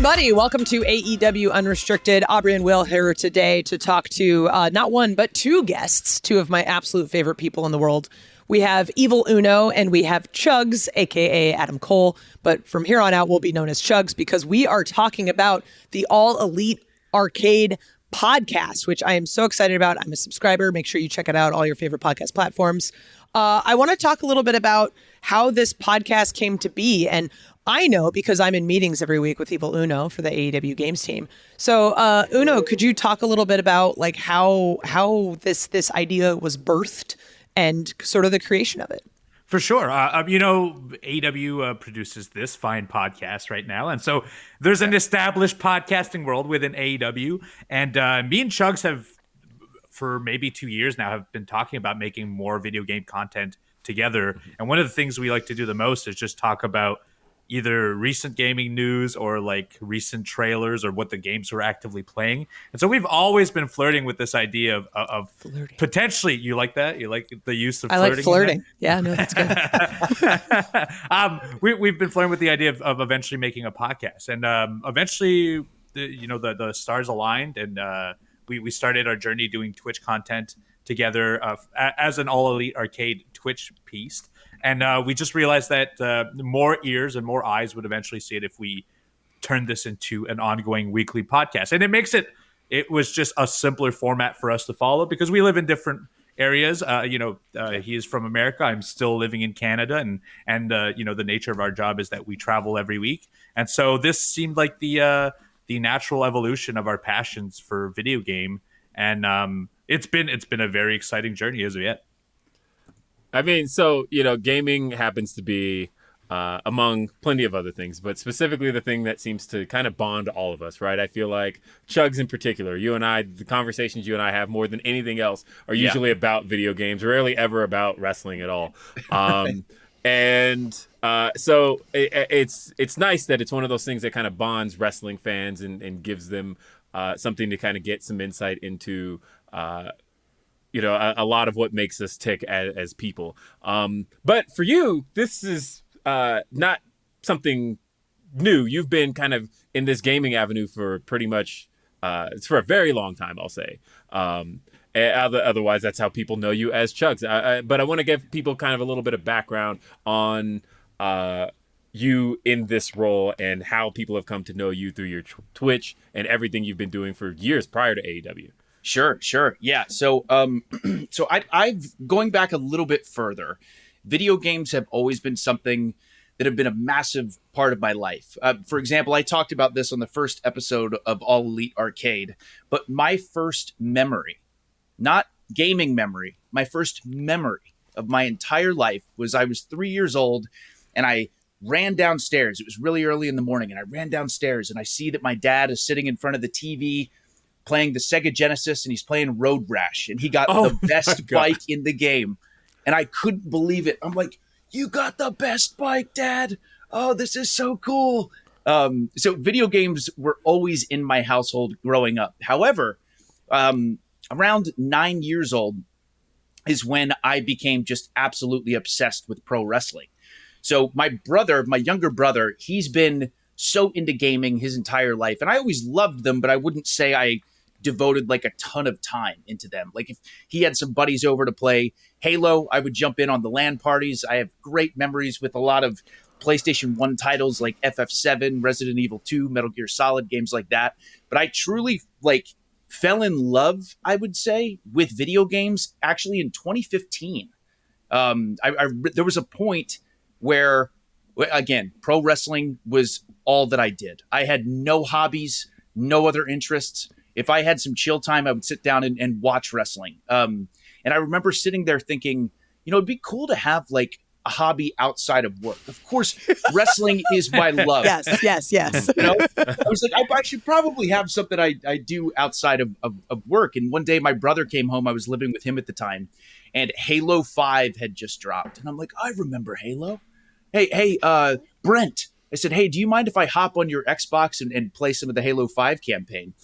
everybody. Welcome to AEW Unrestricted. Aubrey and Will here today to talk to not one, but two guests, two of my absolute favorite people in the world. We have Evil Uno and we have Chugs, a.k.a. Adam Cole. But from here on out, we'll be known as Chugs because we are talking about the All Elite Arcade podcast, which I am so excited about. I'm a subscriber. Make sure you check it out, all your favorite podcast platforms. I want to talk a little bit about how this podcast came to be. And I know because I'm in meetings every week with Evil Uno for the AEW Games team. So Uno, could you talk a little bit about like how this idea was birthed and sort of the creation of it? For sure. AEW produces this fine podcast right now. And so there's an established podcasting world within AEW. And me and Chugs have, for maybe 2 years now, have been talking about making more video game content together. And one of the things we like to do the most is just talk about either recent gaming news or like recent trailers or what the games we're actively playing. And so we've always been flirting with this idea of potentially, you like that? You like the use of flirting? I like flirting. Yeah, no, that's good. We've been flirting with the idea of eventually making a podcast. And eventually, the stars aligned and we started our journey doing Twitch content together as an All Elite Arcade Twitch piece. And we just realized that more ears and more eyes would eventually see it if we turned this into an ongoing weekly podcast. And it was just a simpler format for us to follow because we live in different areas. He is from America. I'm still living in Canada. And the nature of our job is that we travel every week. And so this seemed like the natural evolution of our passions for video game. And it's been a very exciting journey as of yet. I mean, gaming happens to be among plenty of other things, but specifically the thing that seems to kind of bond all of us, right? I feel like Chugs in particular, you and I, the conversations you and I have more than anything else are usually about video games, rarely ever about wrestling at all. So it's nice that it's one of those things that kind of bonds wrestling fans and gives them something to kind of get some insight into a lot of what makes us tick as people. But for you, this is not something new. You've been kind of in this gaming avenue for pretty much, it's for a very long time, I'll say. Otherwise, that's how people know you as Chugs. But I want to give people kind of a little bit of background on you in this role and how people have come to know you through your Twitch and everything you've been doing for years prior to AEW. Sure. Yeah. So, I've going back a little bit further. Video games have always been something that have been a massive part of my life. For example, I talked about this on the first episode of All Elite Arcade, but my first memory, not gaming memory, my first memory of my entire life was I was 3 years old and I ran downstairs. It was really early in the morning and I ran downstairs and I see that my dad is sitting in front of the TV playing the Sega Genesis, and he's playing Road Rash, and he got the best bike in the game. And I couldn't believe it. I'm like, you got the best bike, Dad. Oh, this is so cool. So video games were always in my household growing up. However, around 9 years old is when I became just absolutely obsessed with pro wrestling. So my younger brother, he's been so into gaming his entire life. And I always loved them, but I wouldn't say I devoted like a ton of time into them. Like if he had some buddies over to play Halo, I would jump in on the LAN parties. I have great memories with a lot of PlayStation 1 titles like FF7, Resident Evil 2, Metal Gear Solid, games like that. But I truly fell in love, I would say, with video games actually in 2015. There was a point where, again, pro wrestling was all that I did. I had no hobbies, no other interests. If I had some chill time, I would sit down and watch wrestling. And I remember sitting there thinking, it'd be cool to have like a hobby outside of work. Of course, wrestling is my love. Yes. I was like, I should probably have something I do outside of work. And one day my brother came home. I was living with him at the time. And Halo 5 had just dropped. And I'm like, I remember Halo. Hey, Brent. I said, hey, do you mind if I hop on your Xbox and play some of the Halo 5 campaign?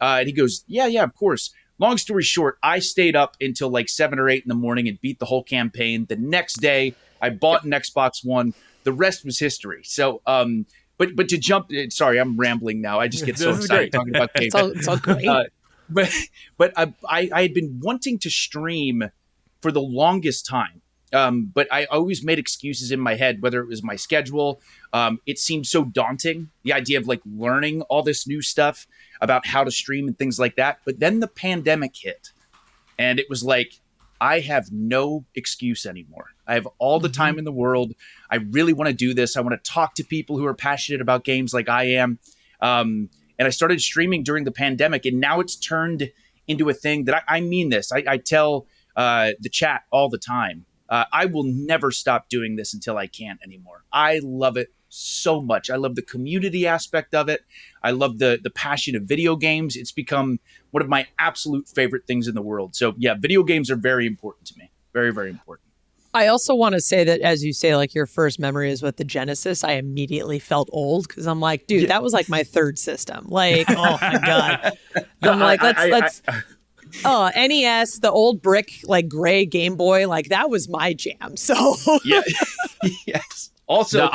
And he goes, yeah, of course. Long story short, I stayed up until like 7 or 8 in the morning and beat the whole campaign. The next day, I bought an Xbox One. The rest was history. So, but to jump, sorry, I'm rambling now. I just get so This is excited great. talking about games. It's all great. But I had been wanting to stream for the longest time. But I always made excuses in my head, whether it was my schedule. It seemed so daunting, the idea of like learning all this new stuff about how to stream and things like that. But then the pandemic hit, and it was like, I have no excuse anymore. I have all the time in the world. I really want to do this. I want to talk to people who are passionate about games like I am. And I started streaming during the pandemic, and now it's turned into a thing that I mean this. I tell the chat all the time. I will never stop doing this until I can't anymore. I love it so much. I love the community aspect of it. I love the passion of video games. It's become one of my absolute favorite things in the world. So yeah, video games are very important to me. Very, very important. I also want to say that, as you say, like your first memory is with the Genesis. I immediately felt old because I'm like, dude, that was like my third system. Like, oh my God. I'm like, let's. Oh, NES, the old brick, like gray Game Boy, like that was my jam. So Yeah. Yes. Also,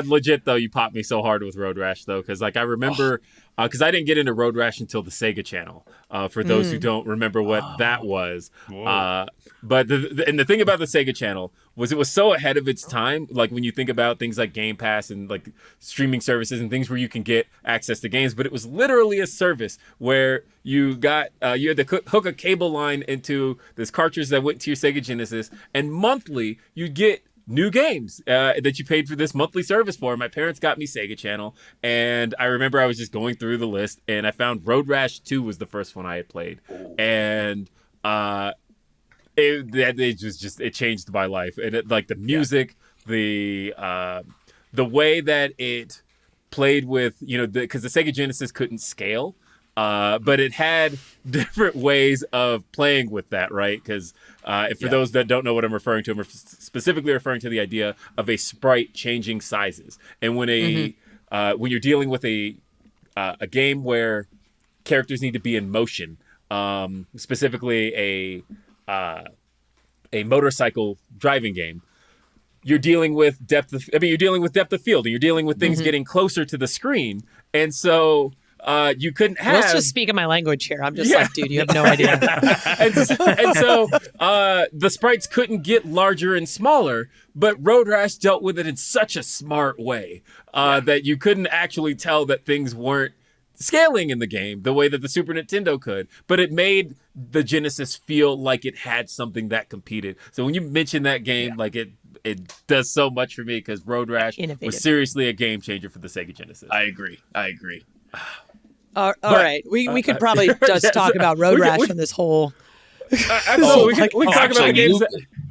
Legit though, you popped me so hard with Road Rash though, because like I remember, because I didn't get into Road Rash until the Sega Channel. For those who don't remember what that was, but the thing about the Sega Channel was it was so ahead of its time. Like when you think about things like Game Pass and like streaming services and things where you can get access to games, but it was literally a service where you got you had to hook a cable line into this cartridge that went to your Sega Genesis, and monthly you get new games that you paid for this monthly service for. My parents got me Sega Channel, and I remember I was just going through the list, and I found Road Rash 2 was the first one I had played, and it changed my life. And it, like the music, the way that it played with, you know, because the Sega Genesis couldn't scale. But it had different ways of playing with that, right? Because for those that don't know what I'm referring to, I'm specifically referring to the idea of a sprite changing sizes. And when when you're dealing with a game where characters need to be in motion, specifically a motorcycle driving game, you're dealing with depth of field, and you're dealing with things getting closer to the screen, and so. You couldn't have. Let's just speak in my language here. I'm just like, dude, you have no idea. and so the sprites couldn't get larger and smaller, but Road Rash dealt with it in such a smart way that you couldn't actually tell that things weren't scaling in the game the way that the Super Nintendo could. But it made the Genesis feel like it had something that competed. So when you mention that game, like it does so much for me, because Road Rash was seriously a game changer for the Sega Genesis. I agree. All right. We could probably just talk about Road Rash on this whole. Absolutely. We can talk about the games.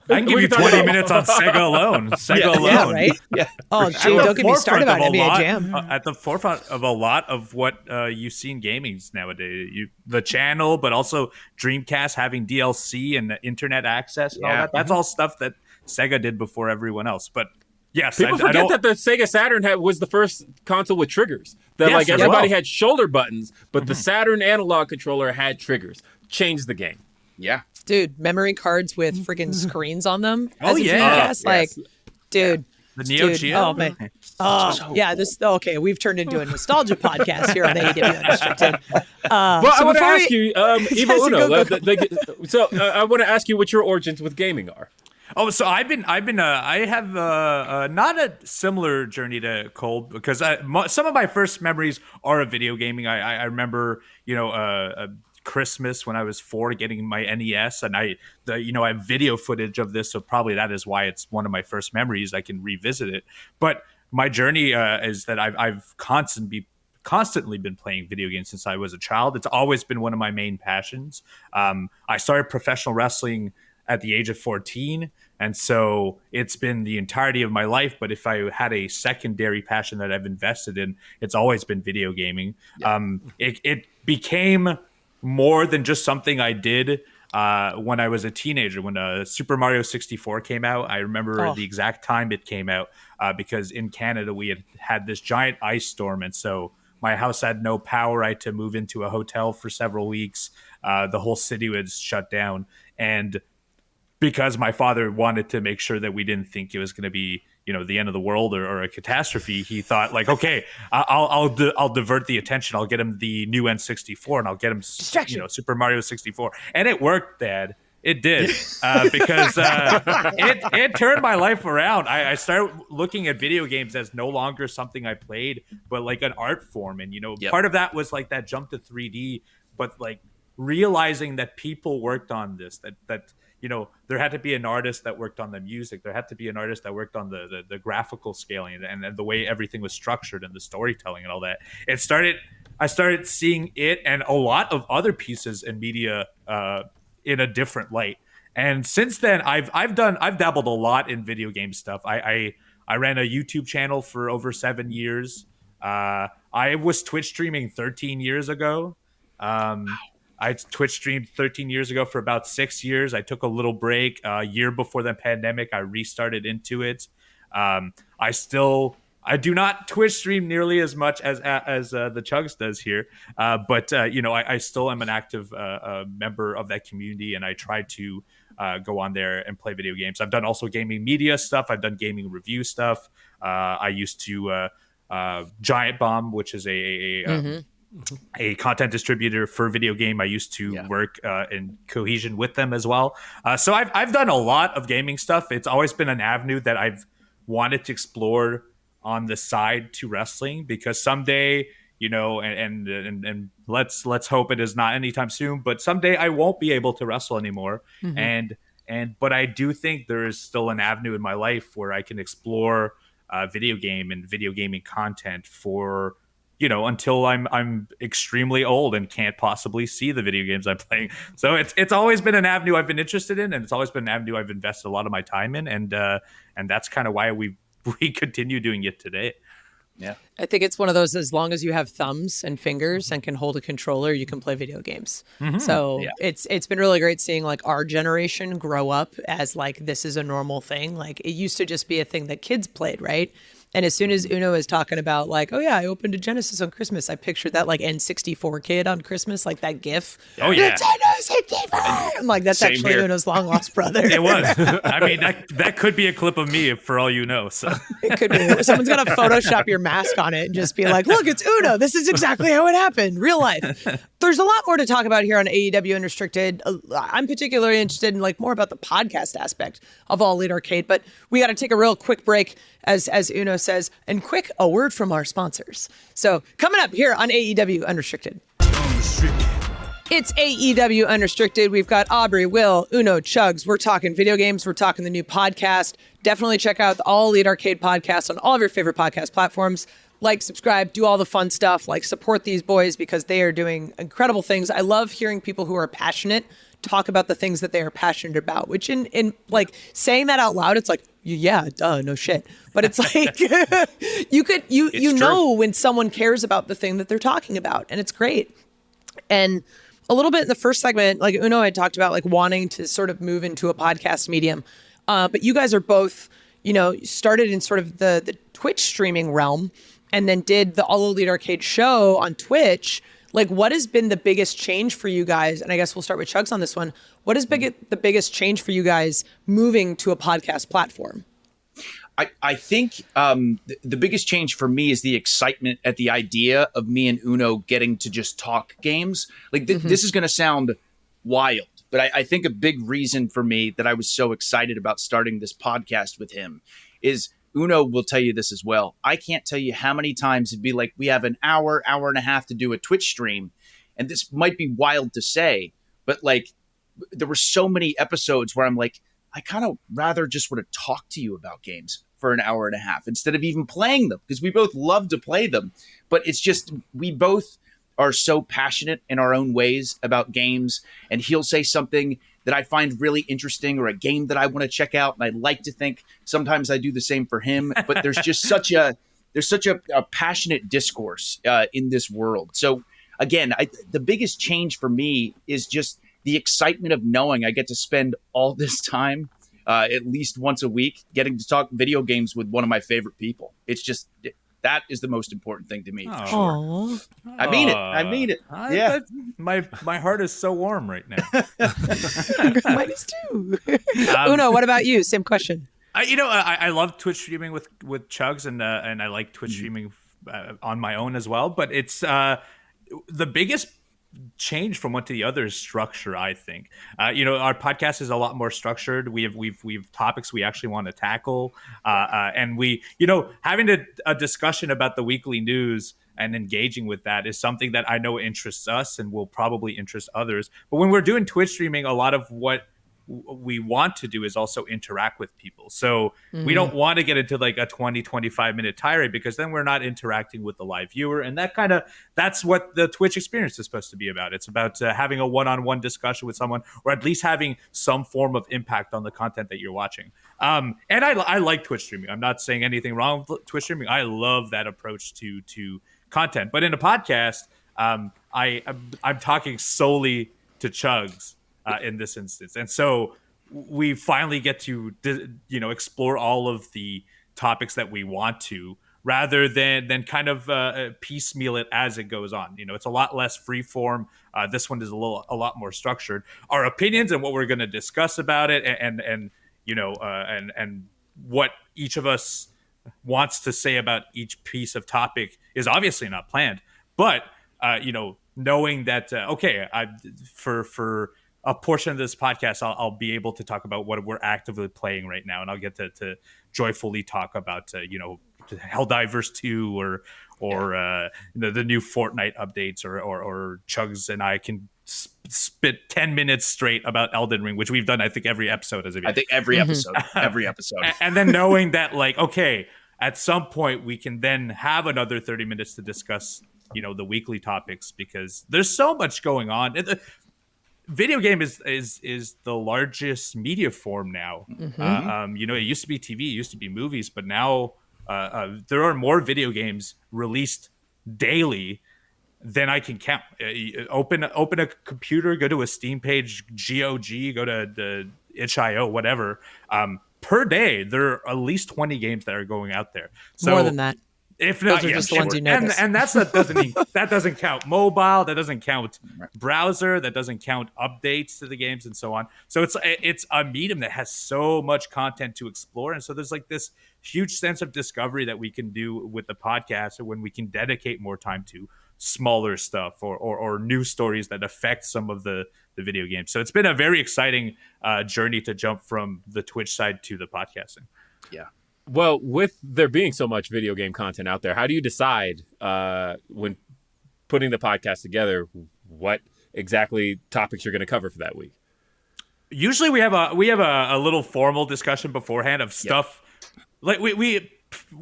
I can give you 20 minutes on Sega alone. Sega alone. Yeah, right? Yeah. Oh, gee, don't get me started about NBA Jam. At the forefront of a lot of what you see in gaming nowadays. The channel, but also Dreamcast having DLC and internet access and all that. That's all stuff that Sega did before everyone else. But yes, people forget that the Sega Saturn was the first console with triggers. That like everybody had shoulder buttons, but the Saturn analog controller had triggers. Changed the game. Yeah. Dude, memory cards with freaking screens on them. Oh, yeah. Like, dude. The Neo Geo. Oh, man. Okay, we've turned into a nostalgia podcast here on AEW Unrestricted. Well, I want to ask you, Evo Uno. So I want to ask you what your origins with gaming are. Oh, so I have not a similar journey to Cole, because some of my first memories are of video gaming. I remember, Christmas when I was 4 getting my NES, and I have video footage of this, so probably that is why it's one of my first memories. I can revisit it. But my journey is that I've constantly been playing video games since I was a child. It's always been one of my main passions. I started professional wrestling at the age of 14. And so it's been the entirety of my life. But if I had a secondary passion that I've invested in, it's always been video gaming. Yeah. It became more than just something I did when I was a teenager. When Super Mario 64 came out, I remember the exact time it came out because in Canada we had this giant ice storm. And so my house had no power. I had to move into a hotel for several weeks. The whole city was shut down. And because my father wanted to make sure that we didn't think it was going to be, the end of the world or a catastrophe, he thought like, okay, I'll divert the attention. I'll get him the new N64 and I'll get him Super Mario 64, and it worked, Dad. It did, because it turned my life around. I started looking at video games as no longer something I played, but like an art form. And, part of that was like that jump to 3D, but like realizing that people worked on this, that there had to be an artist that worked on the music. There had to be an artist that worked on the graphical scaling and the way everything was structured and the storytelling and all that. I started seeing it and a lot of other pieces in media in a different light. And since then, I've dabbled a lot in video game stuff. I ran a YouTube channel for over 7 years. I was Twitch streaming 13 years ago. I Twitch streamed 13 years ago for about 6 years. I took a little break. A year before the pandemic, I restarted into it. I do not Twitch stream nearly as much as the Chugs does here, but I still am an active member of that community, and I try to go on there and play video games. I've done also gaming media stuff. I've done gaming review stuff. I used to Giant Bomb, which is a content distributor for video game. I used to work in cohesion with them as well. So I've done a lot of gaming stuff. It's always been an avenue that I've wanted to explore on the side to wrestling, because someday, and let's hope it is not anytime soon, but someday I won't be able to wrestle anymore. But I do think there is still an avenue in my life where I can explore video game and video gaming content for, until I'm extremely old and can't possibly see the video games I'm playing. So it's always been an avenue I've been interested in, and it's always been an avenue I've invested a lot of my time in, and that's kind of why we continue doing it today. Yeah. I think it's one of those, as long as you have thumbs and fingers and can hold a controller, you can play video games. So it's been really great seeing like our generation grow up as like, this is a normal thing. Like it used to just be a thing that kids played, right? And as soon as Uno is talking about like, oh yeah, I opened a Genesis on Christmas, I pictured that like N64 kid on Christmas, like that GIF. Oh yeah, I'm like, that's actually Uno's long lost brother. It was. I mean, that could be a clip of me for all you know. So it could be. Someone's gonna Photoshop your mask on it and just be like, look, it's Uno. This is exactly how it happened, real life. There's a lot more to talk about here on AEW Unrestricted. I'm particularly interested in like more about the podcast aspect of All Elite Arcade, but we got to take a real quick break, as Uno says, and quick, a word from our sponsors. So coming up here on AEW Unrestricted. It's AEW Unrestricted. We've got Aubrey, Will, Uno, Chugs. We're talking video games. We're talking the new podcast. Definitely check out the All Elite Arcade podcast on all of your favorite podcast platforms. Like, subscribe, do all the fun stuff. Like, support these boys because they are doing incredible things. I love hearing people who are passionate talk about the things that they are passionate about, which in like saying that out loud, it's like, yeah, duh, no shit. But it's like, you know when someone cares about the thing that they're talking about, and it's great. And a little bit in the first segment, like Uno had talked about like wanting to sort of move into a podcast medium. But you guys are both, started in sort of the Twitch streaming realm and then did the All Elite Arcade show on Twitch. Like, what has been the biggest change for you guys? And I guess we'll start with Chugs on this one. What is the biggest change for you guys moving to a podcast platform? I think the biggest change for me is the excitement at the idea of me and Uno getting to just talk games. Like this is going to sound wild, but I think a big reason for me that I was so excited about starting this podcast with him is Uno will tell you this as well. I can't tell you how many times it'd be like, we have an hour and a half to do a Twitch stream. And this might be wild to say, but like there were so many episodes where I'm like, I kind of rather just want to talk to you about games for an hour and a half instead of even playing them, because we both love to play them. But it's just, we both are so passionate in our own ways about games, and he'll say something that I find really interesting or a game that I want to check out. And I like to think sometimes I do the same for him, but there's just such a passionate discourse in this world. So again, the biggest change for me is just the excitement of knowing I get to spend all this time at least once a week getting to talk video games with one of my favorite people. It's just, that is the most important thing to me. For sure. I mean it. Yeah. My heart is so warm right now. Mine is too. Uno, what about you? Same question. I love Twitch streaming with Chugs, and I like Twitch streaming on my own as well. But it's the biggest change from one to the other is structure. I think our podcast is a lot more structured. We've topics we actually want to tackle, and we having a discussion about the weekly news and engaging with that is something that I know interests us and will probably interest others. But when we're doing Twitch streaming, a lot of what we want to do is also interact with people. So we don't want to get into like a 20-25 minute tirade, because then we're not interacting with the live viewer. And that's what the Twitch experience is supposed to be about. It's about having a one-on-one discussion with someone, or at least having some form of impact on the content that you're watching. And I like Twitch streaming. I'm not saying anything wrong with Twitch streaming. I love that approach to content. But in a podcast, I'm talking solely to Chugs in this instance, and so we finally get to explore all of the topics that we want to, rather than kind of piecemeal it as it goes on. It's a lot less free form. This one is a lot more structured. Our opinions and what we're going to discuss about it, and what each of us wants to say about each piece of topic is obviously not planned. But knowing that for a portion of this podcast, I'll be able to talk about what we're actively playing right now, and I'll get to joyfully talk about Helldivers 2 or the new Fortnite updates, or Chugs and I can spit 10 minutes straight about Elden Ring, which we've done I think every episode as of yet. I think every episode, and then knowing that at some point we can then have another 30 minutes to discuss the weekly topics, because there's so much going on. Video game is the largest media form now. It used to be TV, it used to be movies, but now there are more video games released daily than I can count. Open a computer, go to a Steam page, GOG, go to the itch.io, whatever. Per day, there are at least 20 games that are going out there. So, more than that. If not, those are just the ones you notice. And that doesn't count mobile, that doesn't count browser, that doesn't count updates to the games and so on. So it's a medium that has so much content to explore, and so there's like this huge sense of discovery that we can do with the podcast, when we can dedicate more time to smaller stuff or new stories that affect some of the video games. So it's been a very exciting journey to jump from the Twitch side to the podcasting. Yeah. Well, with there being so much video game content out there, how do you decide when putting the podcast together what exactly topics you're going to cover for that week? Usually we have a little formal discussion beforehand of stuff. Like we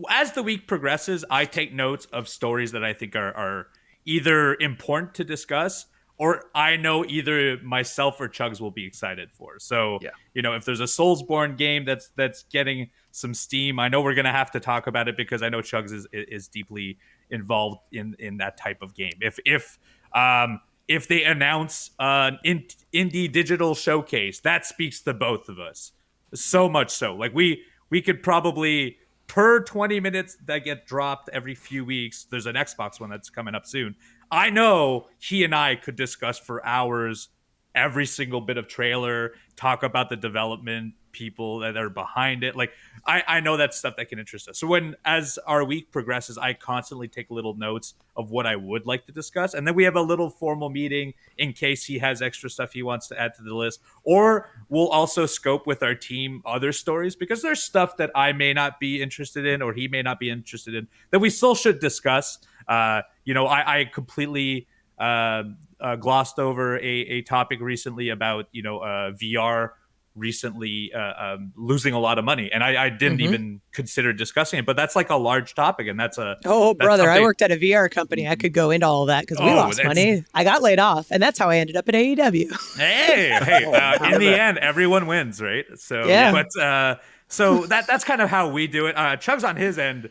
as the week progresses, I take notes of stories that I think are either important to discuss, or I know either myself or Chugs will be excited for. So, if there's a Soulsborne game that's getting some steam, I know we're going to have to talk about it, because I know Chugs is deeply involved in that type of game. If they announce an indie digital showcase, that speaks to both of us. So much so. Like we could probably, per 20 minutes that get dropped every few weeks, there's an Xbox one that's coming up soon. I know he and I could discuss for hours every single bit of trailer, talk about the development people that are behind it. Like I know that's stuff that can interest us. So as our week progresses, I constantly take little notes of what I would like to discuss. And then we have a little formal meeting in case he has extra stuff he wants to add to the list. Or we'll also scope with our team other stories, because there's stuff that I may not be interested in, or he may not be interested in, that we still should discuss. I completely glossed over a topic recently about, VR recently losing a lot of money, and I didn't even consider discussing it, but that's like a large topic, and that's brother, I worked at a VR company. I could go into all of that, because we lost money. I got laid off, and that's how I ended up at AEW. Hey, in the end, everyone wins, right? So yeah. But so that's kind of how we do it. Chugs on his end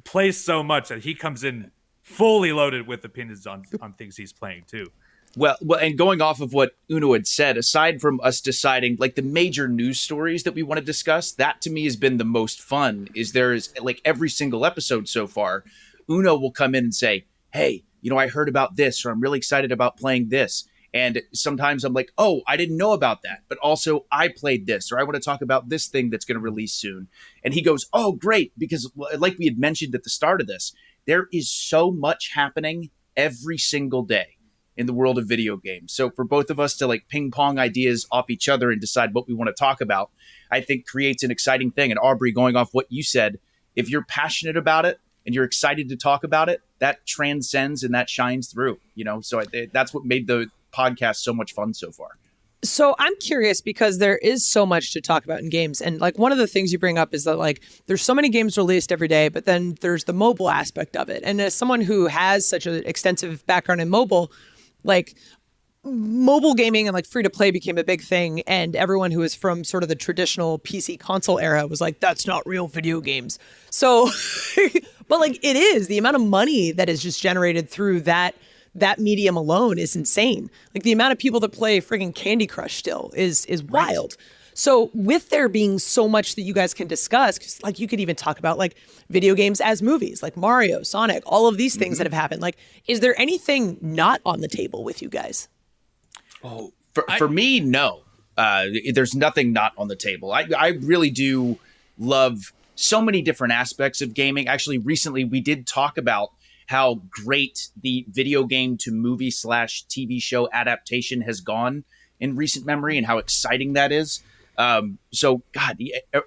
plays so much that he comes in fully loaded with opinions on things he's playing too. Well, and going off of what Uno had said, aside from us deciding like the major news stories that we want to discuss, that to me has been the most fun. There's like every single episode so far, Uno will come in and say, "Hey, I heard about this," or "I'm really excited about playing this." And sometimes I'm like, oh, I didn't know about that. But also, I played this, or I want to talk about this thing that's going to release soon. And he goes, oh, great. Because, like we had mentioned at the start of this, there is so much happening every single day in the world of video games. So for both of us to like ping pong ideas off each other and decide what we want to talk about, I think creates an exciting thing. And Aubrey, going off what you said, if you're passionate about it and you're excited to talk about it, that transcends and that shines through, So that's what made the podcast so much fun so far. So I'm curious because there is so much to talk about in games. And like one of the things you bring up is that like there's so many games released every day, but then there's the mobile aspect of it. And as someone who has such an extensive background in mobile, like mobile gaming and like free to play became a big thing. And everyone who is from sort of the traditional PC console era was like, that's not real video games. So, but like it is, the amount of money that is just generated through that medium alone is insane. Like the amount of people that play friggin' Candy Crush still is wild. So with there being so much that you guys can discuss, because like you could even talk about like video games as movies, like Mario, Sonic, all of these things that have happened. Like, is there anything not on the table with you guys? Oh, for me, no. There's nothing not on the table. I really do love so many different aspects of gaming. Actually, recently we did talk about how great the video game to movie / TV show adaptation has gone in recent memory and how exciting that is. So, God,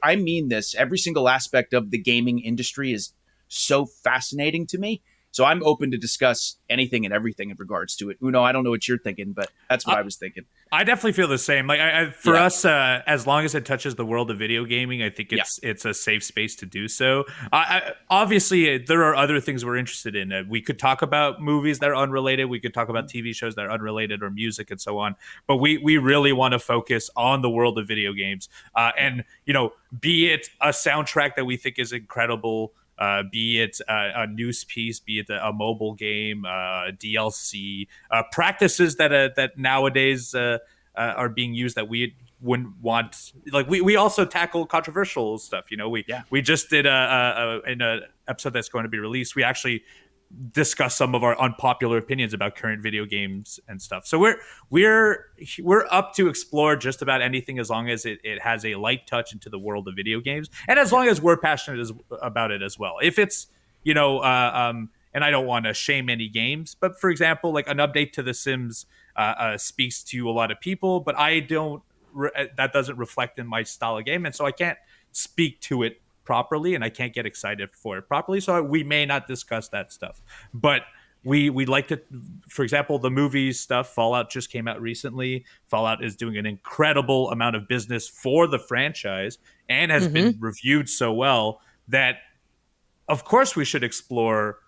I mean this. Every single aspect of the gaming industry is so fascinating to me. So I'm open to discuss anything and everything in regards to it. Uno, I don't know what you're thinking, but that's what I was thinking. I definitely feel the same. Like for us, as long as it touches the world of video gaming, I think it's a safe space to do so. Obviously, there are other things we're interested in. We could talk about movies that are unrelated. We could talk about TV shows that are unrelated or music and so on. But we really want to focus on the world of video games. And, be it a soundtrack that we think is incredible, be it a news piece, be it a mobile game, DLC, practices that nowadays are being used that we wouldn't want. Like we also tackle controversial stuff. We just did in an episode that's going to be released. We actually discuss some of our unpopular opinions about current video games and stuff. So we're up to explore just about anything as long as it has a light touch into the world of video games, and as long as we're passionate about it as well. If it's and I don't want to shame any games, but for example, like an update to The Sims speaks to a lot of people, but I don't. That doesn't reflect in my style of game, and so I can't speak to it properly, and I can't get excited for it properly, so we may not discuss that stuff. But we like to, for example, the movie stuff. Fallout just came out recently. Fallout is doing an incredible amount of business for the franchise and has been reviewed so well that, of course, we should explore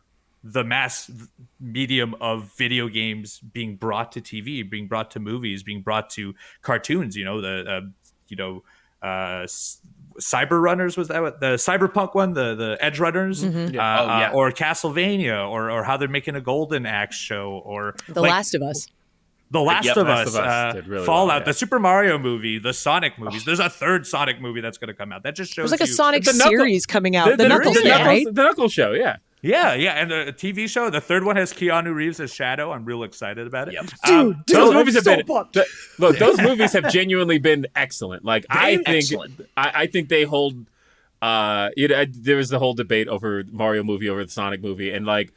the mass medium of video games being brought to TV, being brought to movies, being brought to cartoons. Cyber Runners, was that what the Cyberpunk one, the Edge Runners, or Castlevania, or how they're making a Golden Axe show, or The Last of Us. The Last of Us, did really Fallout, well, yeah. The Super Mario movie, the Sonic movies. There's a third Sonic movie that's going to come out. That just shows There's like a Sonic The Knuckle- series coming out. The The Knuckles thing, right? The Knuckles show, yeah. Yeah, and the TV show. The third one has Keanu Reeves as Shadow. I'm real excited about it. Dude, Those movies I'm have been pumped. look. Those movies have genuinely been excellent. Like I think, excellent. I think they hold. There was the whole debate over Mario movie over the Sonic movie, and like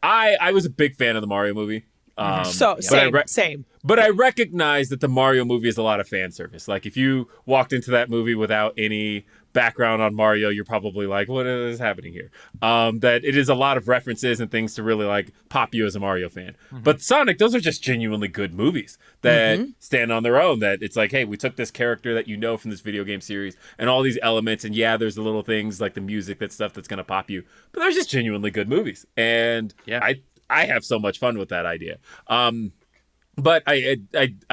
I was a big fan of the Mario movie. Same. But I recognize that the Mario movie is a lot of fan service. Like if you walked into that movie without any background on Mario, you're probably like, what is happening here? That it is a lot of references and things to really like pop you as a Mario fan. But Sonic, those are just genuinely good movies that stand on their own. That it's like, hey, we took this character that you know from this video game series and all these elements, and yeah, there's the little things like the music, that stuff that's gonna pop you. But they're just genuinely good movies. And I have so much fun with that idea. But I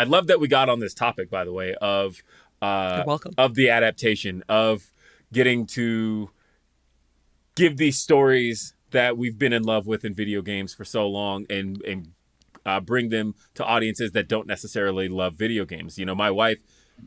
love that we got on this topic, by the way, of You're welcome. of the adaptation, of getting to give these stories that we've been in love with in video games for so long and bring them to audiences that don't necessarily love video games. My wife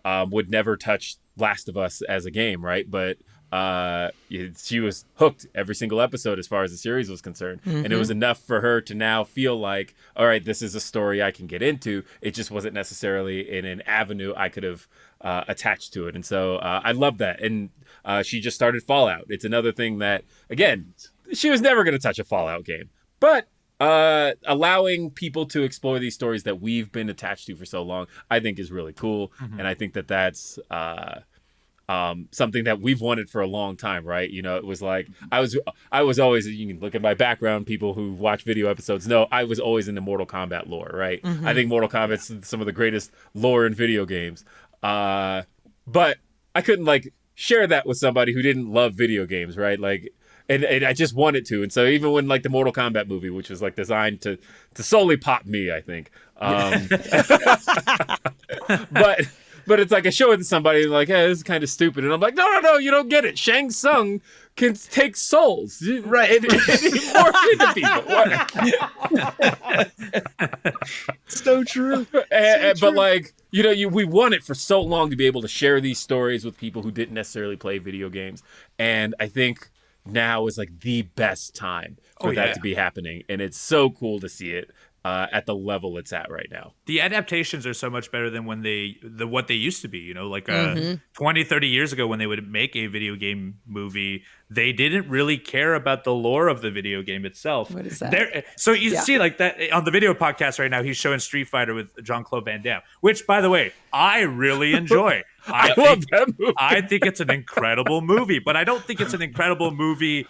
would never touch Last of Us as a game, right? But she was hooked every single episode as far as the series was concerned. And it was enough for her to now feel like, all right, this is a story I can get into. It just wasn't necessarily in an avenue I could have attached to it. And so I love that. And she just started Fallout. It's another thing that, again, she was never going to touch a Fallout game. But allowing people to explore these stories that we've been attached to for so long, I think is really cool. And I think that that's something that we've wanted for a long time, right? You know, it was like I was always, you can look at my background, people who watch video episodes know I was always in the Mortal Kombat lore, right? I think Mortal Kombat's some of the greatest lore in video games. But I couldn't like share that with somebody who didn't love video games, right? Like, and I just wanted to. And so even when like the Mortal Kombat movie, which was like designed to solely pop me, I think. But it's like I show it to somebody like, hey, this is kind of stupid. And I'm like, no, you don't get it. Shang Tsung can take souls. Right. And morph into people. So true. But like, you know, we want it for so long to be able to share these stories with people who didn't necessarily play video games. And I think now is like the best time for that to be happening. And it's so cool to see it at the level it's at right now. The adaptations are so much better than what they used to be, you know, like 20, 30 years ago when they would make a video game movie, they didn't really care about the lore of the video game itself. What is that? So you see like that on the video podcast right now, he's showing Street Fighter with Jean-Claude Van Damme, which by the way, I really enjoy. I love that movie. I think it's an incredible movie, but I don't think it's an incredible movie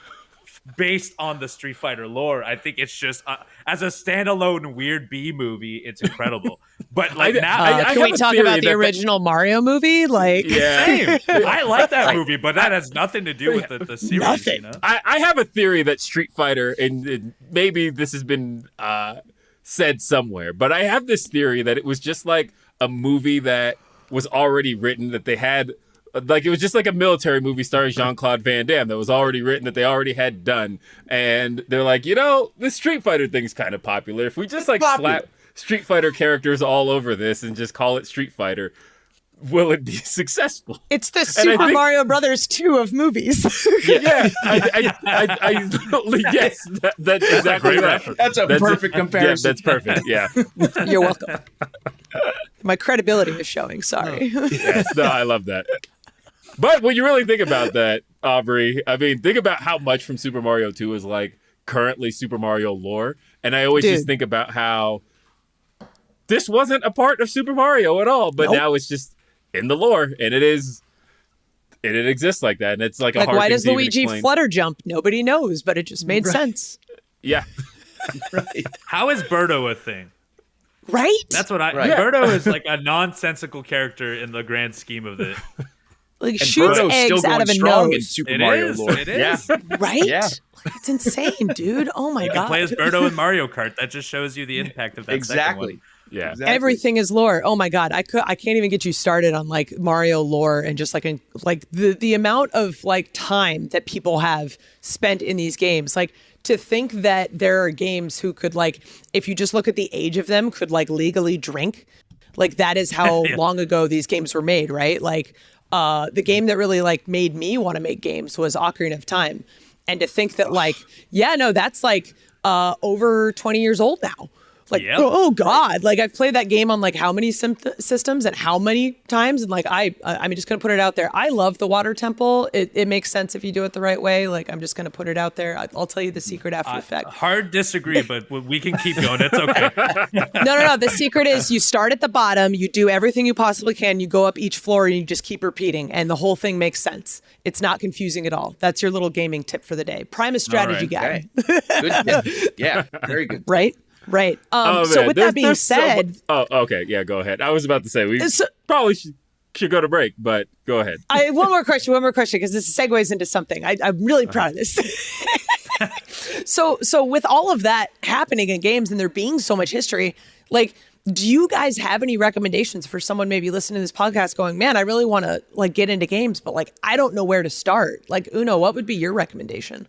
based on the Street Fighter lore. I think it's just as a standalone weird B movie, it's incredible. But like can we talk about the original Mario movie? Like, same. I like that movie, but that has nothing to do with the series. Nothing. You know? I have a theory that Street Fighter, and maybe this has been said somewhere, but I have this theory that it was just like a movie that was already written, that they had. Like, it was just like a military movie starring Jean-Claude Van Damme that was already written, that they already had done. And they're like, you know, this Street Fighter thing's kind of popular. If we just like slap Street Fighter characters all over this and just call it Street Fighter, will it be successful? It's the Super Mario Brothers 2 of movies. Yes, that's exactly right. That's a perfect comparison. Yeah, that's perfect. Yeah. You're welcome. My credibility is showing. Sorry. Yes, no, I love that. But when you really think about that, Aubrey, I mean, think about how much from Super Mario 2 is like currently Super Mario lore. And I always just think about how this wasn't a part of Super Mario at all, but now it's just in the lore, and it exists like that. And it's like a hard why thing does to even Luigi explain. flutter jump? Nobody knows, but it just made sense. Yeah. Right. How is Birdo a thing? Right? That's what Right. Birdo is like a nonsensical character in the grand scheme of it. Like, And shoots Birdo's still eggs going out of a strong in nose. Super It Mario is. lore. It is. Yeah. Right? Yeah. It's insane, dude. Oh my You God. can play as Birdo in Mario Kart. That just shows you the impact of that second Exactly. one. Yeah. Exactly. Everything is lore. Oh my God. I can't even get you started on like Mario lore and just like the amount of like time that people have spent in these games. Like, to think that there are games who could like, if you just look at the age of them, could like legally drink. Like, that is how long ago these games were made, right? Like, the game that really like made me want to make games was Ocarina of Time. And to think that like, that's like over 20 years old now. Like, oh God, like I've played that game on like how many systems and how many times. And like, I'm just going to put it out there. I love the water temple. It makes sense if you do it the right way. Like, I'm just going to put it out there. I'll tell you the secret after the fact. Hard disagree, but we can keep going. It's okay. No. The secret is you start at the bottom, you do everything you possibly can, you go up each floor and you just keep repeating. And the whole thing makes sense. It's not confusing at all. That's your little gaming tip for the day. Primus strategy guy. Okay. Good. Yeah. Very good. Right? Right. Oh, so man. with that being There's so said, much- okay, yeah, go ahead. I was about to say we probably should go to break, but go ahead. one more question, because this segues into something. I'm really proud of this. So with all of that happening in games and there being so much history, like, do you guys have any recommendations for someone maybe listening to this podcast going, man, I really want to like get into games, but like I don't know where to start? Like, Uno, what would be your recommendation?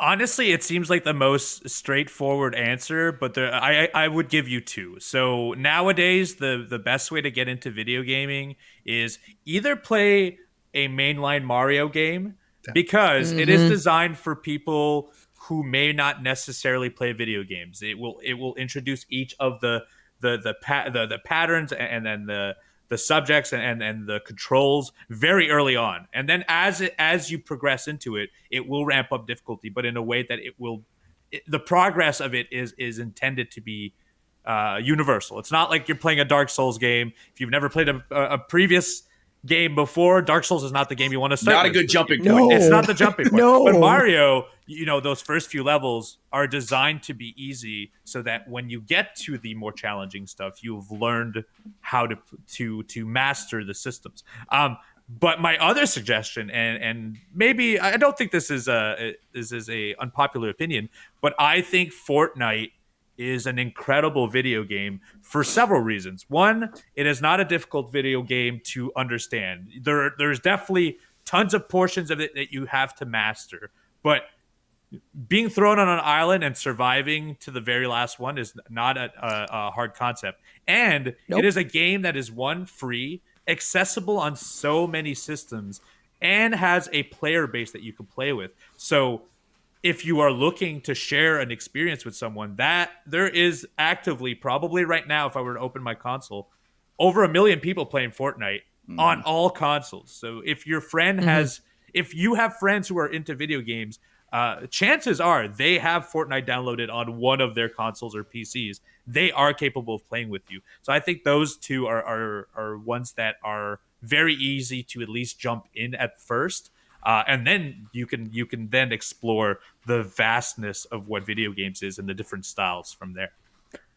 Honestly, it seems like the most straightforward answer, but I would give you two. So nowadays, the best way to get into video gaming is either play a mainline Mario game because it is designed for people who may not necessarily play video games. It will introduce each of the patterns and then the subjects and the controls very early on, and then as you progress into it, it will ramp up difficulty, but in a way that the progress of it is intended to be universal. It's not like you're playing a Dark Souls game. If you've never played a previous game before, Dark Souls is not the game you want to start. Not with. a good jumping point. No. It's not the jumping point. No. But Mario, those first few levels are designed to be easy, so that when you get to the more challenging stuff, you've learned how to master the systems. But my other suggestion, and maybe I don't think this is a unpopular opinion, but I think Fortnite is an incredible video game for several reasons. One, it is not a difficult video game to understand. There's definitely tons of portions of it that you have to master, but being thrown on an island and surviving to the very last one is not a hard concept. And It is a game that is free, accessible on so many systems, and has a player base that you can play with. So if you are looking to share an experience with someone, that there is actively, probably right now, if I were to open my console, over 1 million people playing Fortnite on all consoles. So if your friend if you have friends who are into video games, chances are they have Fortnite downloaded on one of their consoles or PCs. They are capable of playing with you. So I think those two are ones that are very easy to at least jump in at first. And then you can then explore the vastness of what video games is and the different styles from there.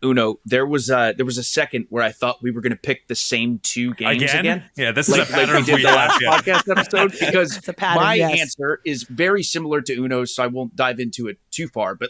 Uno, there was a second where I thought we were going to pick the same two games again. Yeah, this is a pattern we did the last have. podcast episode, because pattern, my yes. answer is very similar to Uno's, so I won't dive into it too far. But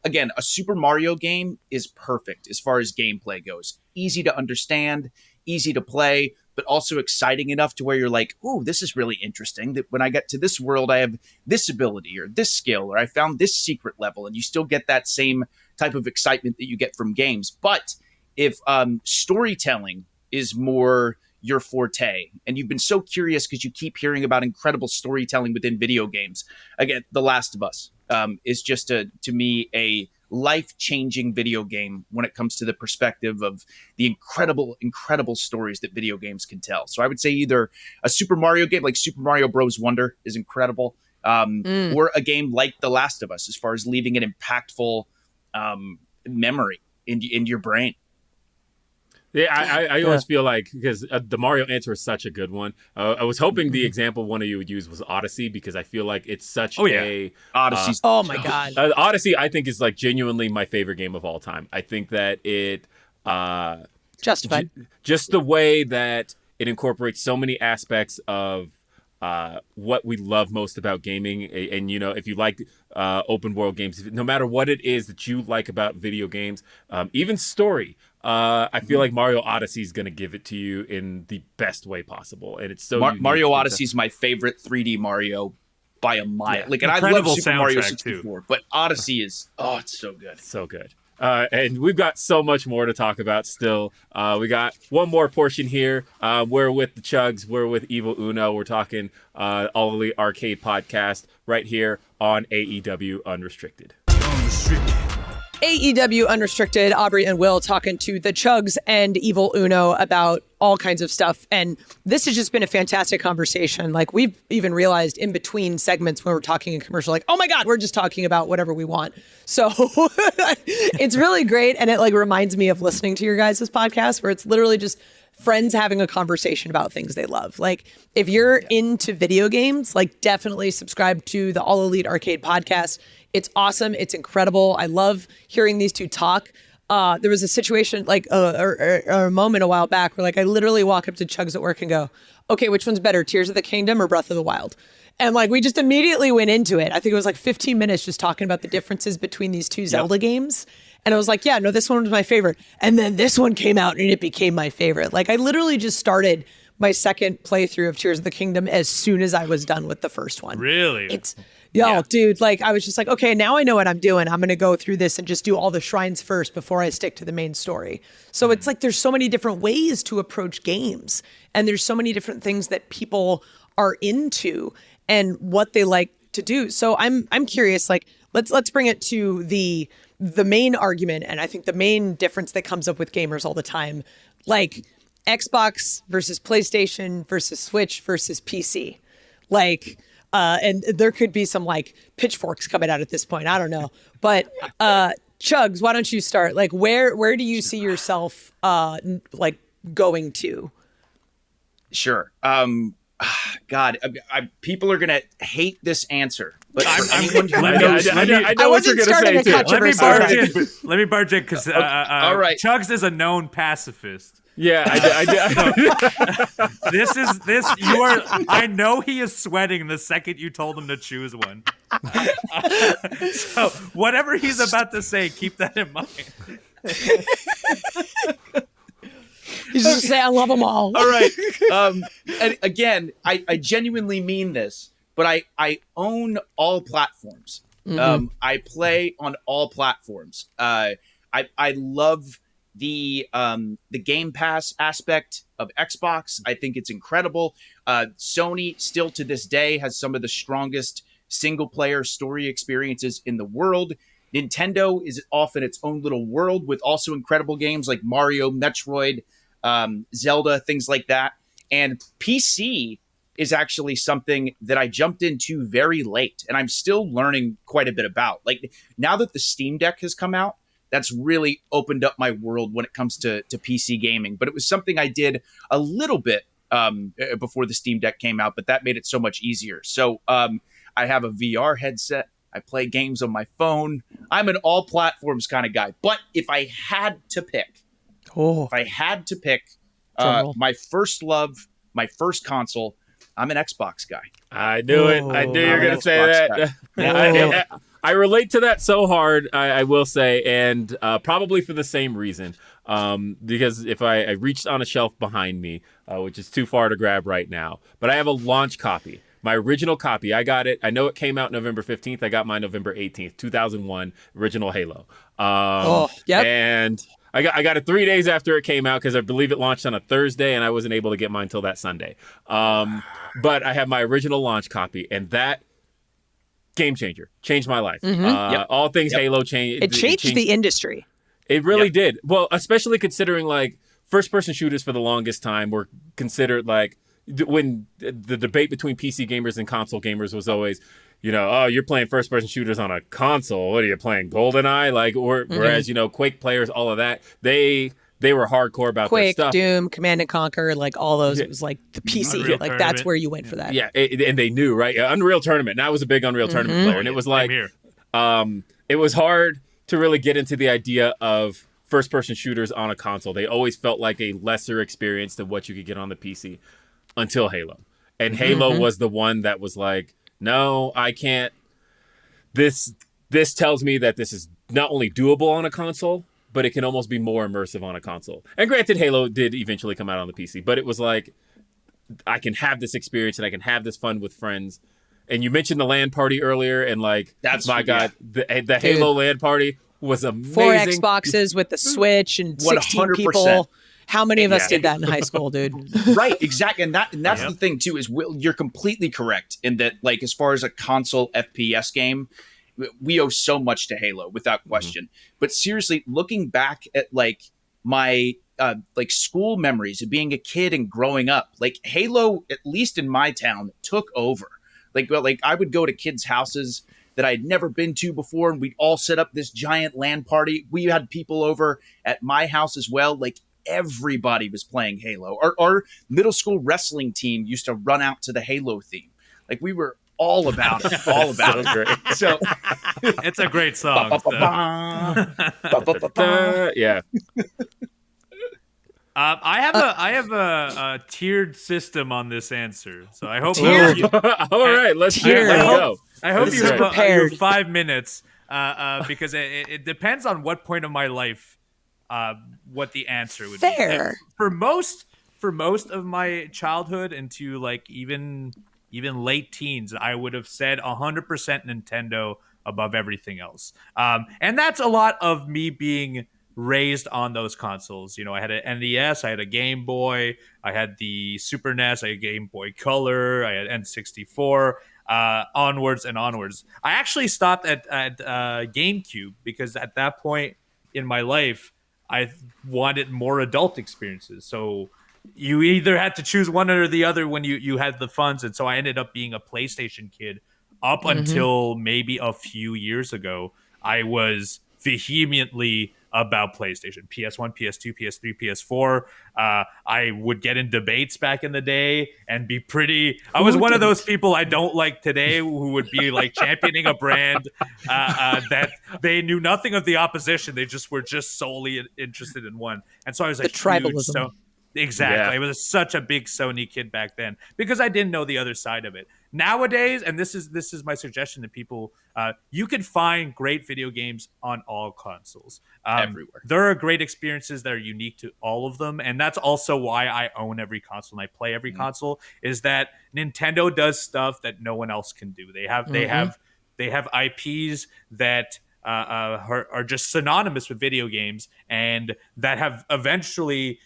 again, a Super Mario game is perfect as far as gameplay goes. Easy to understand, easy to play, but also exciting enough to where you're like, "Ooh, this is really interesting. That when I get to this world, I have this ability or this skill, or I found this secret level," and you still get that same type of excitement that you get from games. But if storytelling is more your forte, and you've been so curious because you keep hearing about incredible storytelling within video games, again, The Last of Us is just to me a life-changing video game when it comes to the perspective of the incredible stories that video games can tell. So I would say either a Super Mario game like Super Mario Bros. Wonder is incredible, or a game like The Last of Us, as far as leaving an impactful memory in your brain. Yeah, I always feel like, because the Mario answer is such a good one. I was hoping the example one of you would use was Odyssey, because I feel like it's such a Odyssey. Oh my God. Odyssey, I think, is genuinely my favorite game of all time. I think that it Justified. Just the way that it incorporates so many aspects of what we love most about gaming. And if you like open world games, no matter what it is that you like about video games, even story, I feel like Mario Odyssey is going to give it to you in the best way possible. And it's so Mario Odyssey is my favorite 3D Mario by a mile. Yeah. And I love Super Mario soundtrack, 64, but Odyssey is it's so good. So good. And we've got so much more to talk about still. We got one more portion here. We're with the Chugs. We're with Evil Uno. We're talking All Elite Arcade Podcast right here on AEW Unrestricted. AEW Unrestricted, Aubrey and Will talking to the Chugs and Evil Uno about all kinds of stuff. And this has just been a fantastic conversation. We've even realized in between segments when we're talking in commercial, oh my God, we're just talking about whatever we want. So it's really great. And it reminds me of listening to your guys' podcast, where it's literally just friends having a conversation about things they love. If you're into video games, definitely subscribe to the All Elite Arcade Podcast. It's awesome. It's incredible. I love hearing these two talk. There was a situation or a moment a while back where I literally walk up to Chugs at work and go, "Okay, which one's better, Tears of the Kingdom or Breath of the Wild?" And we just immediately went into it. I think it was 15 minutes just talking about the differences between these two Zelda games. And I was like, yeah, no, this one was my favorite. And then this one came out and it became my favorite. I literally just started my second playthrough of Tears of the Kingdom as soon as I was done with the first one. Really? Dude, I was just okay, now I know what I'm doing. I'm going to go through this and just do all the shrines first before I stick to the main story. So it's there's so many different ways to approach games, and there's so many different things that people are into. and what they like to do. So I'm curious, like let's bring it to the main argument, and I think the main difference that comes up with gamers all the time, like Xbox versus PlayStation versus Switch versus PC. Like and there could be some like pitchforks coming out at this point. I don't know. But Chugs, why don't you start? Like where do you see yourself like going to? Sure. God, people are gonna hate this answer, but for I'm- anyone who I knows, know what you're wasn't going to starting say a too. controversy. Let me barge in because all right. Chugs is a known pacifist. Yeah, I This you are. I know he is sweating the second you told him to choose one. So whatever he's about to say, keep that in mind. You just say I love them all. all right. And again, I genuinely mean this, but I own all platforms. I play on all platforms. I love the Game Pass aspect of Xbox. I think it's incredible. Sony still to this day has some of the strongest single player story experiences in the world. Nintendo is off in its own little world with also incredible games like Mario, Metroid, Zelda, things like that. And PC is actually something that I jumped into very late and I'm still learning quite a bit about. Like now that the Steam Deck has come out, that's really opened up my world when it comes to PC gaming. But it was something I did a little bit before the Steam Deck came out, but that made it so much easier. So I have a VR headset. I play games on my phone. I'm an all platforms kind of guy. But if I had to pick, Drumroll. my first love, my first console, I'm an Xbox guy. I knew it. I knew you were going to say Xbox that. I relate to that so hard, I will say, and probably for the same reason. Because if I reached on a shelf behind me, which is too far to grab right now, but I have a launch copy. My original copy, I got it. I know it came out November 15th. I got mine November 18th, 2001, original Halo. Yep. And I got it 3 days after it came out because I believe it launched on a Thursday, and I wasn't able to get mine till that Sunday. But I have my original launch copy, and that game changer changed my life. All things Halo changed. It changed the industry. It really did. Well, especially considering like first-person shooters for the longest time were considered like when the debate between PC gamers and console gamers was always, you know, oh, you're playing first-person shooters on a console. What are you playing, GoldenEye? Like, whereas you know, Quake players, all of that, they were hardcore about Quake, their stuff. Doom, Command and Conquer, like all those. It was like the PC. Unreal Like that's Tournament. where you went for that. Yeah, and they knew, right? Unreal Tournament. And I was a big Unreal Tournament player, and it was like, it was hard to really get into the idea of first-person shooters on a console. They always felt like a lesser experience than what you could get on the PC until Halo. And Halo was the one that was like, no, I can't. This tells me that this is not only doable on a console, but it can almost be more immersive on a console. And granted, Halo did eventually come out on the PC, but it was like, I can have this experience and I can have this fun with friends. And you mentioned the LAN party earlier, and like, God, the Halo LAN party was amazing. 4 Xboxes with the Switch and 16 100%. people. How many of us Yeah. did that in high school, dude? Right, exactly, and that's the thing too. Is you're completely correct in that. Like as far as a console FPS game, we owe so much to Halo without question. But seriously, looking back at like my like school memories of being a kid and growing up, like Halo, at least in my town, took over. Like I would go to kids' houses that I'd never been to before, and we'd all set up this giant LAN party. We had people over at my house as well. Like everybody was playing Halo. Our middle school wrestling team used to run out to the Halo theme. Like we were all about it, all about So it. great. So It's a great song. Yeah. I have a tiered system on this answer, so I hope Tiered? you, All right, let's Tiered. go. I hope This you is have prepared. 5 minutes, because it depends on what point of my life, what the answer would be. Fair. For most of my childhood into like even late teens, I would have said 100% Nintendo above everything else. And that's a lot of me being raised on those consoles. You know, I had an NES, I had a Game Boy, I had the Super NES, I had Game Boy Color, I had N64. onwards and onwards. I actually stopped at GameCube because at that point in my life, I wanted more adult experiences. So you either had to choose one or the other when you had the funds. And so I ended up being a PlayStation kid up until maybe a few years ago. I was vehemently about PlayStation, PS1, PS2, PS3, PS4. I would get in debates back in the day and be pretty. I was one of those people I don't like today who would be like championing a brand that they knew nothing of the opposition. They just were just solely interested in one. And so I was The tribalism. Exactly. Yeah. I was such a big Sony kid back then because I didn't know the other side of it. Nowadays, and this is my suggestion to people, you can find great video games on all consoles. Everywhere. There are great experiences that are unique to all of them, and that's also why I own every console and I play every console, is that Nintendo does stuff that no one else can do. They have IPs that are just synonymous with video games and that have eventually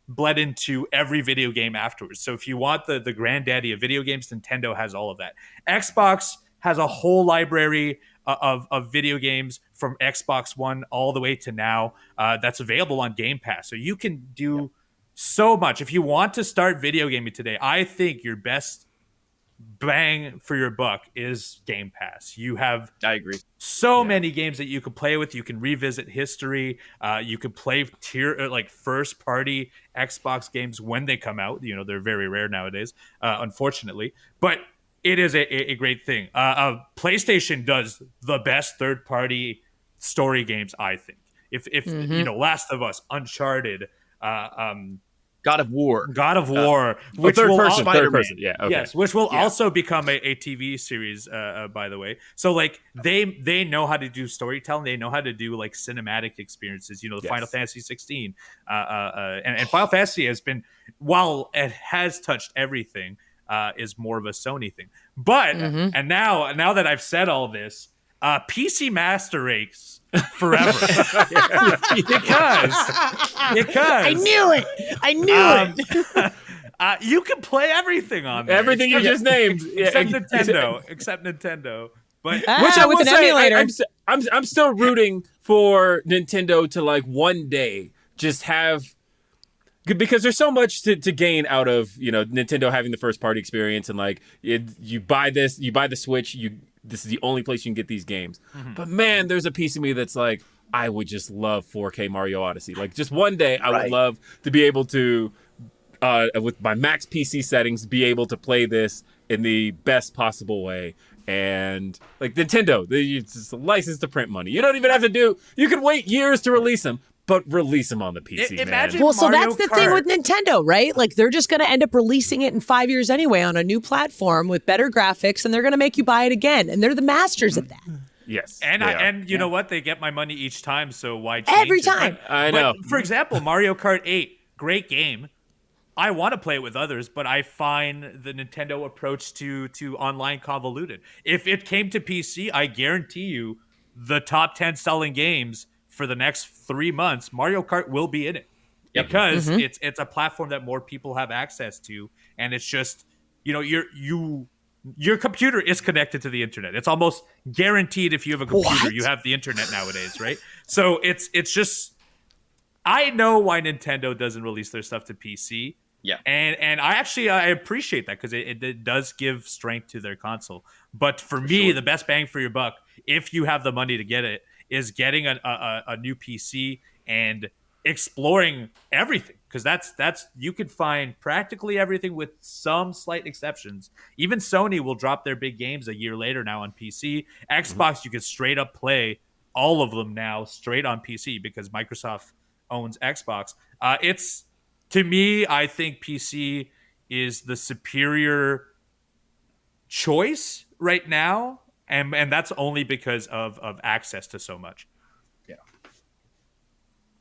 bled into every video game afterwards. So if you want the granddaddy of video games, Nintendo has all of that. Xbox has a whole library of video games from Xbox One all the way to now that's available on Game Pass. So you can do so much. If you want to start video gaming today, I think your best bang for your buck is Game Pass. You have I agree. so many games that you can play with. You can revisit history. You can play first party Xbox games when they come out. You know, they're very rare nowadays, unfortunately, but it is a great thing. PlayStation does the best third party story games, I think. If Last of Us, Uncharted, God of War, which third will person. Yeah. Okay. Yes, which will also become a TV series, by the way. So like they know how to do storytelling. They know how to do like cinematic experiences. The Final Fantasy 16, and Final Fantasy has been, while it has touched everything, is more of a Sony thing. But and now that I've said all this, PC Master Race forever because I knew it. you can play everything on there. Everything you just named, except Nintendo. But which I with will an say, emulator. I'm still rooting for Nintendo to like one day just have, because there's so much to gain out of Nintendo having the first party experience, and like you buy the Switch, this is the only place you can get these games. But man, there's a piece of me that's like, I would just love 4K Mario Odyssey. Like just one day I would love to be able to, with my max PC settings, be able to play this in the best possible way. And like Nintendo, it's just a license to print money. You don't even have to you can wait years to release them, but release them on the PC, Imagine man. Well, so Mario that's the Kart. thing with Nintendo, right? Like they're just going to end up releasing it in 5 years anyway on a new platform with better graphics, and they're going to make you buy it again. And they're the masters of that. Yes. And you know what? They get my money each time, so why change Every it? time. I know. But, for example, Mario Kart 8, great game. I want to play it with others, but I find the Nintendo approach to online convoluted. If it came to PC, I guarantee you the top 10 selling games for the next 3 months, Mario Kart will be in it. Yep. Because it's a platform that more people have access to, and it's just, your computer is connected to the internet. It's almost guaranteed if you have a computer, you have the internet nowadays, right? So it's just, I know why Nintendo doesn't release their stuff to PC. Yeah. And I appreciate that because it does give strength to their console. But for me, the best bang for your buck, if you have the money to get it, is getting a new PC and exploring everything. Because that's you could find practically everything with some slight exceptions. Even Sony will drop their big games a year later now on PC. Xbox, you can straight up play all of them now straight on PC because Microsoft owns Xbox. To me, I think PC is the superior choice right now, and that's only because of access to so much.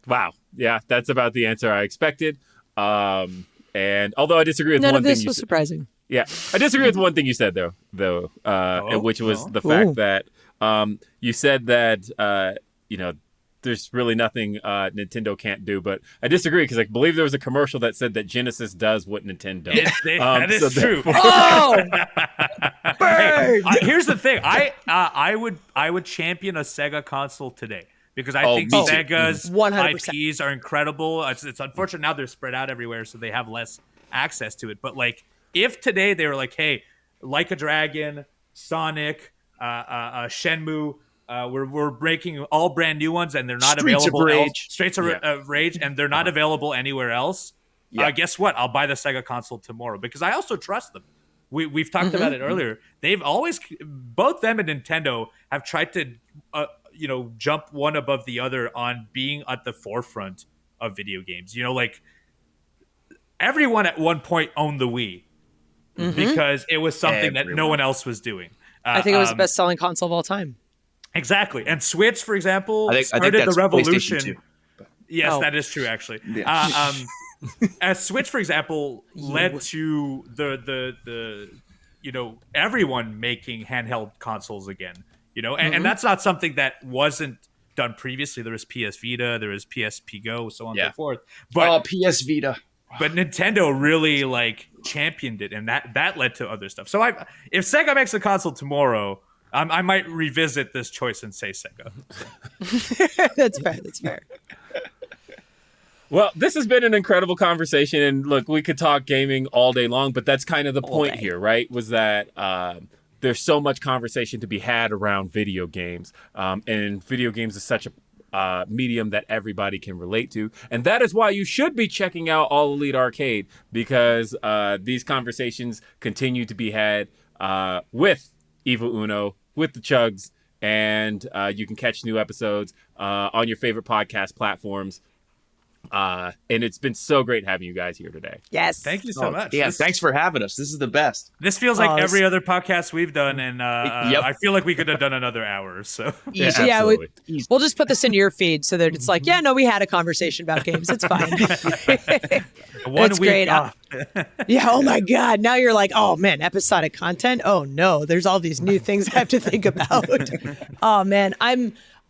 Wow. Yeah, that's about the answer I expected. And although I disagree with None one of this thing was surprising. Yeah, I disagree with one thing you said which was the fact that you said that there's really nothing Nintendo can't do. But I disagree because I believe there was a commercial that said that Genesis does what Nintendo does. That is true. Oh, Hey, here's the thing. I would champion a Sega console today because I think me too. Sega's 100%. IPs are incredible. It's unfortunate now they're spread out everywhere, so they have less access to it. But like, if today they were like, hey, Like a Dragon, Sonic, Shenmue. We're breaking all brand new ones, and they're not Streets of available. Rage. Streets of Rage, and they're not available anywhere else. Guess what? I'll buy the Sega console tomorrow because I also trust them. We've talked about it earlier. They've always, both them and Nintendo have tried to, jump one above the other on being at the forefront of video games. Like everyone at one point owned the Wii because it was something that no one else was doing. I think it was the best-selling console of all time. Exactly. And Switch, for example, I think started that's the revolution. PlayStation 2. Yes, Oh. that is true, actually. Yeah. As Switch, for example, led to the everyone making handheld consoles again. And that's not something that wasn't done previously. There was PS Vita, there was PSP Go, so on and so forth. But PS Vita. but Nintendo really championed it, and that led to other stuff. So if Sega makes a console tomorrow, I might revisit this choice and say Sega. That's fair. That's fair. Well, this has been an incredible conversation, and look, we could talk gaming all day long, but that's kind of the point here, right? Was that there's so much conversation to be had around video games, and video games is such a medium that everybody can relate to, and that is why you should be checking out All Elite Arcade, because these conversations continue to be had with Evil Uno, with the Chugs, and you can catch new episodes on your favorite podcast platforms. And it's been so great having you guys here today. Yes. Thank you so much. Yeah, thanks for having us. This is the best. This feels like every other podcast we've done, and I feel like we could have done another hour. So Easy. Yeah, we'll just put this into your feed so that it's like, yeah, no, we had a conversation about games. It's fine. One That's week. great. Yeah. Oh my God. Now you're like, oh man, episodic content. Oh no, there's all these new things I have to think about. Oh man,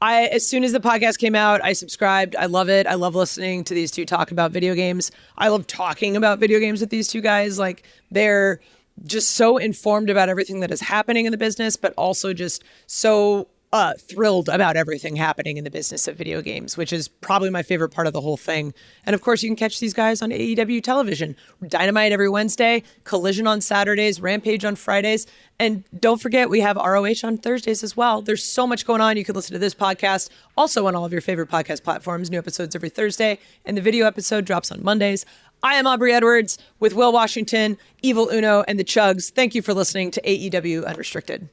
as soon as the podcast came out, I subscribed. I love it. I love listening to these two talk about video games. I love talking about video games with these two guys. Like, they're just so informed about everything that is happening in the business, but also just so thrilled about everything happening in the business of video games, which is probably my favorite part of the whole thing. And of course, you can catch these guys on AEW television. Dynamite every Wednesday, Collision on Saturdays, Rampage on Fridays. And don't forget, we have ROH on Thursdays as well. There's so much going on. You can listen to this podcast also on all of your favorite podcast platforms. New episodes every Thursday, and the video episode drops on Mondays. I am Aubrey Edwards with Will Washington, Evil Uno, and the Chugs. Thank you for listening to AEW Unrestricted.